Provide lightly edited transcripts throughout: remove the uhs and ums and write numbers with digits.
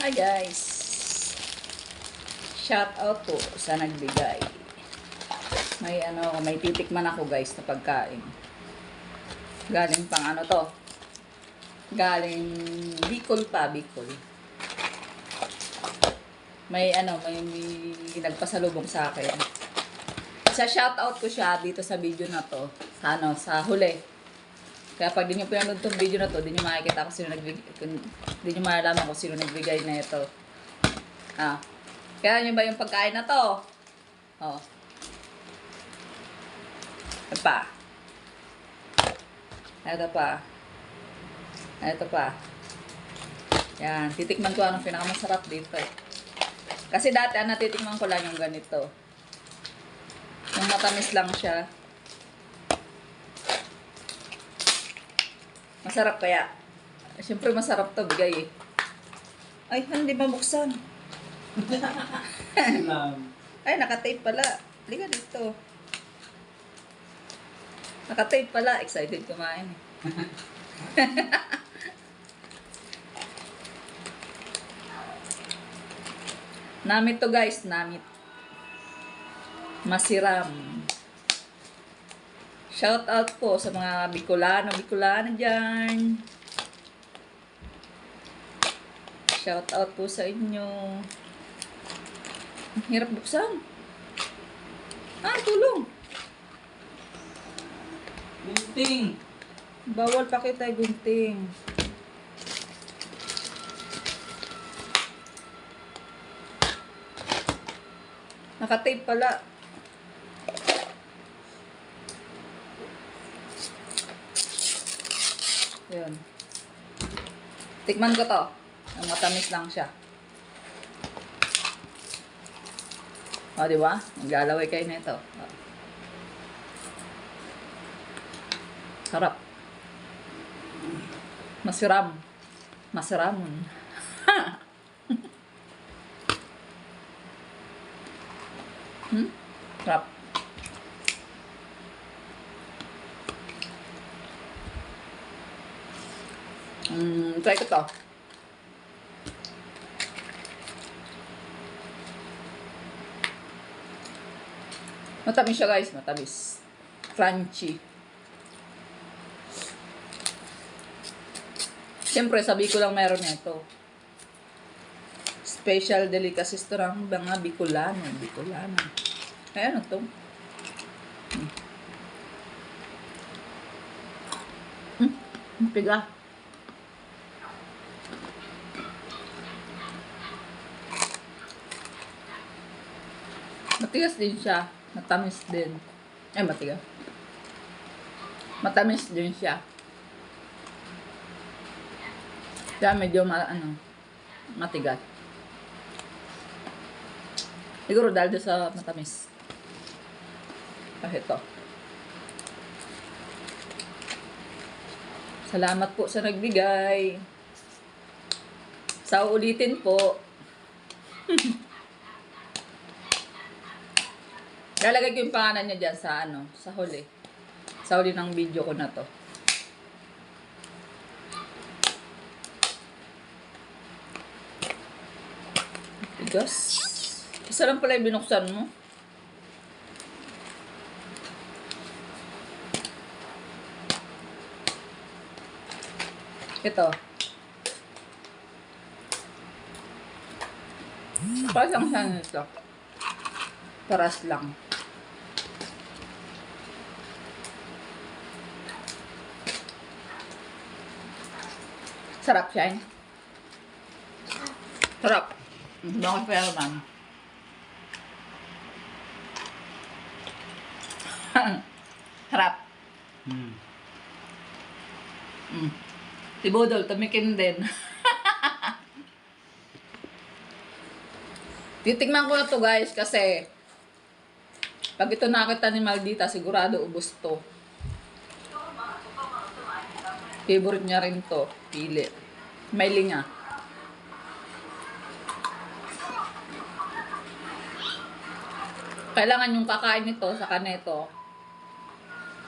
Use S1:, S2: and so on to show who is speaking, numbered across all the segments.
S1: Hi guys! Shout out po sa nagbigay. May titikman ako guys na pagkain. Galing pang ano to? Galing Bicol pa, Bicol. May nagpasalubong sa akin. Sa shout out ko siya dito sa video na to. Sa huli. Kaya pag di nyo pinanood tong video na to, di nyo makikita kung sino nagbigay, di nyo malalaman kung sino nagbigay na ito. Kaya nyo ba yung pagkain na to? Oh. Ito pa. Ito pa. Ito pa. Yan. Titikman ko anong pinakamasarap dito eh. Kasi dati natitikman ko lang yung ganito. Yung matamis lang siya. Masarap kaya. Siyempre masarap to bigay eh. Ay, hindi mabuksan. Ay, nakatape pala. Liga dito. Nakatape pala. Excited kumain eh. Namit to guys, namit. Masiram. Shout out po sa mga Bicolano dyan. Shout out po sa inyo. Ang hirap buksan. Tulong.
S2: Gunting.
S1: Bawal pa kita gunting. Nakatape pala. Yun. Tikman ko to. Ang matamis lang siya. O, diba? Maglalaway kayo na ito. O. Sarap. Masiram. Masiramon. Sarap. Try ko to. Matamis siya guys, matamis. Crunchy. Siyempre, sabi ko lang meron nito. Special delicacies to ng mga Bicolano. Ay, ano to? Piga. Matigas din siya. Matamis din. Ay, matigas. Matamis din siya. Kaya medyo matigas. Siguro dahil sa matamis. Ito. Salamat po sa nagbigay. Sa ulitin po. Lalagay ko yung pangalan niya dyan sa huli. Sa huli ng video ko na to. Tigas. Isa lang pala yung binuksan mo. Ito. Parang siya nito. Paras lang. Sarap siya. Sarap. Bakit pa naman? Sarap. Si Budol, tumikim din. Titignan ko na to guys kasi pag ito nakita ni Maldita, sigurado ubos to. Favorite niya rin to. Pili. May linya. Kailangan yung kakain nito sa kaneto.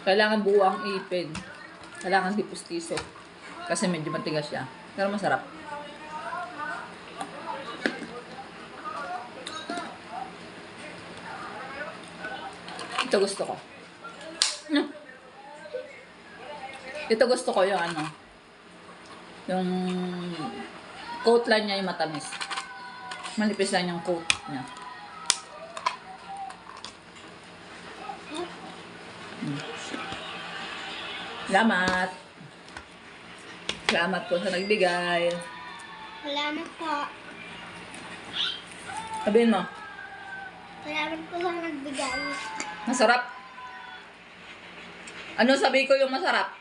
S1: Kailangan buwang ipin. Kailangan di pustiso. Kasi medyo matigas siya. Pero masarap. Ito gusto ko. Hmm. Ito gusto ko yung ano. Yung coat lang niya yung matamis. Manipis lang yung coat niya. Salamat. Salamat po sa nagbigay.
S2: Salamat po.
S1: Sabihin mo,
S2: Salamat po sa nagbigay.
S1: masarap. Ano sabi ko yung masarap?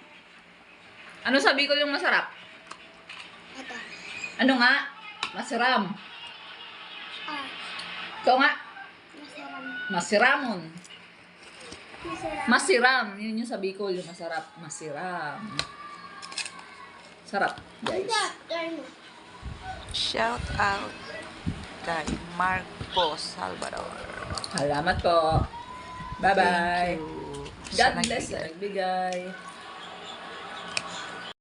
S1: Ano sabi ko yung masarap?
S2: Ito.
S1: Ano nga? Masiram.
S2: Ah,
S1: Ikaw nga?
S2: masarap.
S1: Masiramon.
S2: Masarap.
S1: Masiram. Yun yung sabi ko, yung masarap. Masiram. Sarap, guys.
S2: Hindi, try mo.
S3: Shout out kay Marco Salvador.
S1: Salamat po. Bye-bye.
S3: Thank you
S1: God
S3: sa
S1: bless
S3: nagbigay.
S1: sa nagbigay.